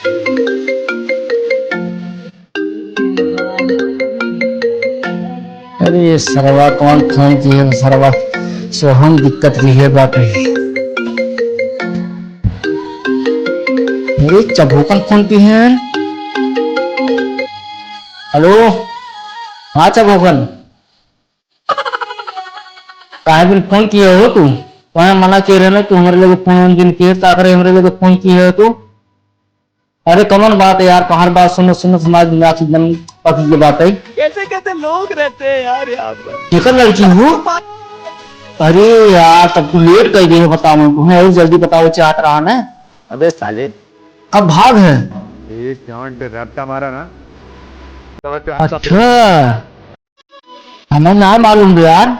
अरे ये सरवा कौन फोन की है सरवा सोहम दिक्कत की है बात है। मेरे चबोकन फोन की है। हेलो हाँ चबोकन काहे बिन फोन किए हो तू तुम्हें मना किए रहे ना तू हमारे लिए फोन दिन किए ताकरे हमारे लिए फोन किए हो तू। अरे कौन बात है यार पहाड़ बात सुनो सुनो समाज में आखिर एकदम पकी की बात है। कैसे कैसे लोग रहते हैं यार यहाँ पर। कितना लड़की हूँ। अरे यार तब तू लेट कर दिए बताओ तुम्हें जल्दी बताओ चाहत रहा ना। अबे साले अब भाग है। एक जॉइंट रट्टा मारा ना। अच्छा हमें ना मालूम यार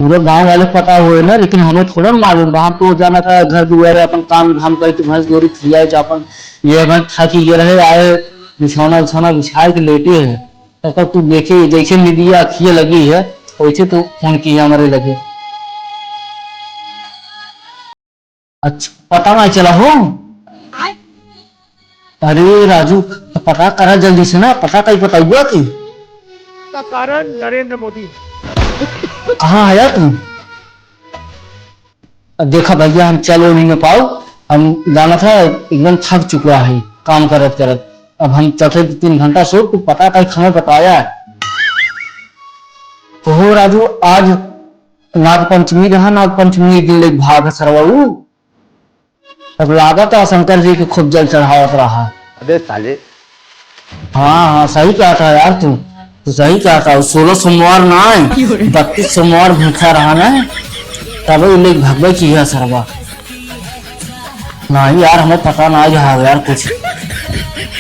पूरे गांव वाले पता हुए ना लेकिन हमें थोड़ा मालूम हम तो जाना था घर दुआरे अपन काम धाम करके भैंस गोरी खिलाए जो अपन ये थकी ये रहे आए बिछौना बिछौना बिछाए के लेटे है तब तू देखे जैसे मीडिया अखिए लगी है वैसे तो फोन किया हमारे लगे। अच्छा पता ना चला हो। अरे राजू पता करा जल्दी से ना पता कहीं बताइए कि कारण नरेंद्र मोदी। कहाँ आया तुम। देखा भैया हम चलो नहीं में पाओ हम जाना था एकदम थक चुका है काम करत करत अब हम चौथे 3 घंटा सो तू पता कहीं हमें बताया। तो राजू आज नाग पंचमी रहा नाग पंचमी दिन ले भाग सरवाऊ तब लागत है शंकर जी के खूब जल चढ़ावत रहा। अबे साले हाँ हाँ सही कहा था यार तू तो सही कहा था 16 सोमवार ना 32 सोमवार भूखा रहा ना तब लोग भगवे की है सरवा नहीं यार हमें पता ना यार कुछ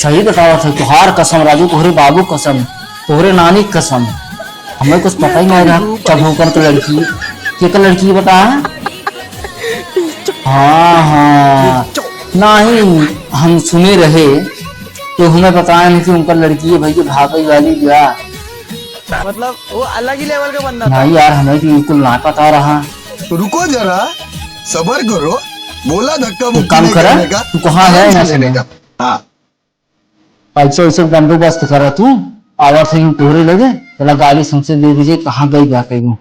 सही बतावा था तुहार कसम राजू तोहरे बाबू कसम तोहरे नानी कसम हमें कुछ पता ही नहीं रहा चबूकर तो लड़की क्या लड़की बता। हाँ हाँ नहीं हम सुने रहे तो हमें बताया नहीं कि उनका लड़की है भाई भागई वाली क्या मतलब वो अलग ही लेवल का बंदा था। नहीं यार हमें तो बिल्कुल ना पता रहा। तो रुको जरा सबर करो बोला धक्का तू काम करा तू कहाँ है यहाँ से हाँ पैसे वैसे बंदोबस्त करा तू आवाज से तोहरे लगे चला गाड़ी समझे दे दीजिए कहाँ गई जा कहीं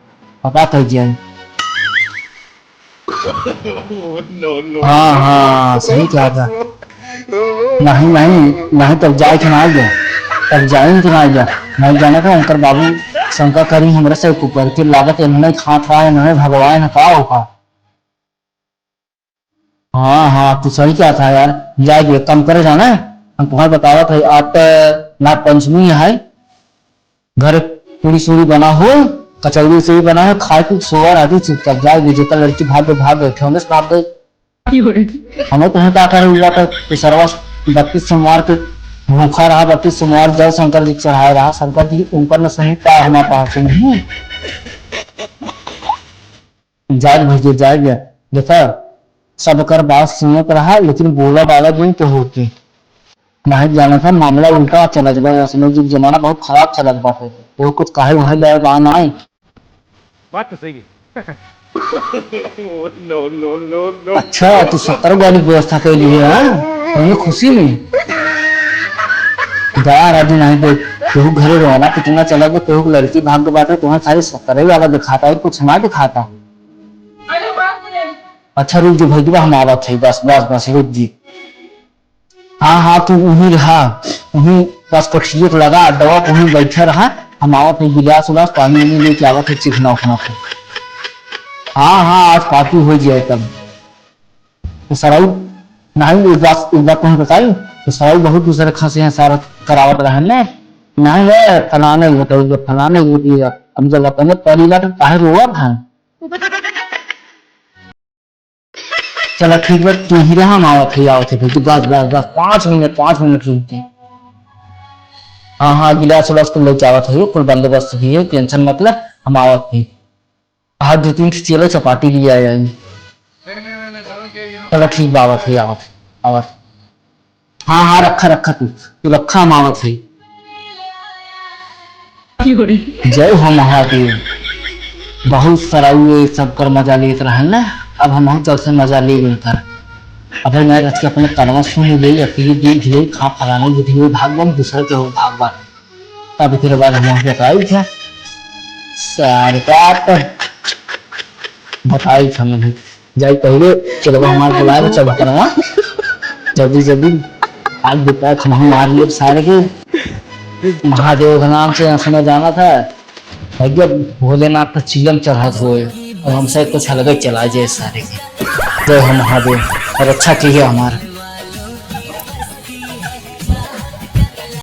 पता कर दिया। हाँ हाँ सही कहा था नहीं नहीं नहीं तब जाए कि ना गया तब जाए कि ना गया नहीं जाना था उनकर बाबू शंका करी हमारे से ऊपर की लागत इन्होंने खा था इन्होंने भगवान का होगा। हाँ हाँ तू सही क्या था यार जाएगी कम करे जाना हम तुम्हें बतावा था आप नाग पंचमी है घर पूरी सूरी बना हो कचौड़ी से भी बना है खाए कुछ सोवर आती चुपचाप जाएगी जो लड़की भाग गए हमें साफ गई हमें तुम्हें क्या कर हुआ था सरवा 32 सोमवार के भूखा रहा 32 सोमवार जल शंकर जी चढ़ाया रहा शंकर जी ऊपर में सही पाया हमारे पास नहीं जाए भेजे जाएगा देखा सब कर बात सुनत रहा लेकिन बोला बाला दिन तो होती नहीं जाना था मामला उल्टा चला जाएगा जमाना बहुत खराब चला बात है वो कुछ काहे वहां लगा ना आए बात तो सही है। नो अच्छा तू 70 वाली व्यवस्था के लिए है खुशी में राजू नहीं देख केहू घरे रोना कितना चला गया केहू लड़की भाग बात है तुम्हें सारी 70 वाला दिखाता है कुछ ना दिखाता। अच्छा रुक जी भैया हम आवा थे बस बस बस रुक जी हाँ हाँ तू वहीं रहा वहीं बस कोठिए को लगा दवा वहीं बैठे रहा हम आवा थे गिलास उलास पानी वानी लेके आवा थे चिकना उखना थे। हाँ हाँ आज पार्टी हो जाए तब तो सराउ नहीं एक बात तुम्हें बताई तो सराउ बहुत दूसरे खांसे हैं सारा करावत रहे नहीं है फलाने फलाने हम जब अपने पहली बार काहे रोआ था। चलो ठीक है तू ही रहा हम आवत थे तू बस बस बस 5 मिनट रुकते हाँ हाँ गिलास उलास को लेके आवत है कोई बंदोबस्त भी है टेंशन मतलब हम आवत थे आज 2-3 चलो चपाटी लिए आया चलो ठीक आवत है आवत हाँ हाँ रखा तू रखा हम आवत है। जय हो महादेव बहुत सारा ये सब कर मजा लेते रहे ना अब हम जब से मजा ले गए था अबे मैं रच के अपने कलमा सुन ले अकेली देख ले खा फलाने बुद्धि में भागवान दूसरे के हो भागवान तब फिर बाद हम वहां पे आई था सारे बात बताई था मैंने जाई पहले चलो हमारे बुलाए चल करवा जल्दी जल्दी आज दोपहर खाना मार लिए सारे के महादेव के नाम से समय जाना था भैया भोलेनाथ का चिलम चढ़ा हुए और हमसे कुछ अलग ही चला जाए सारे के जय हो महादेव और अच्छा किया हमारा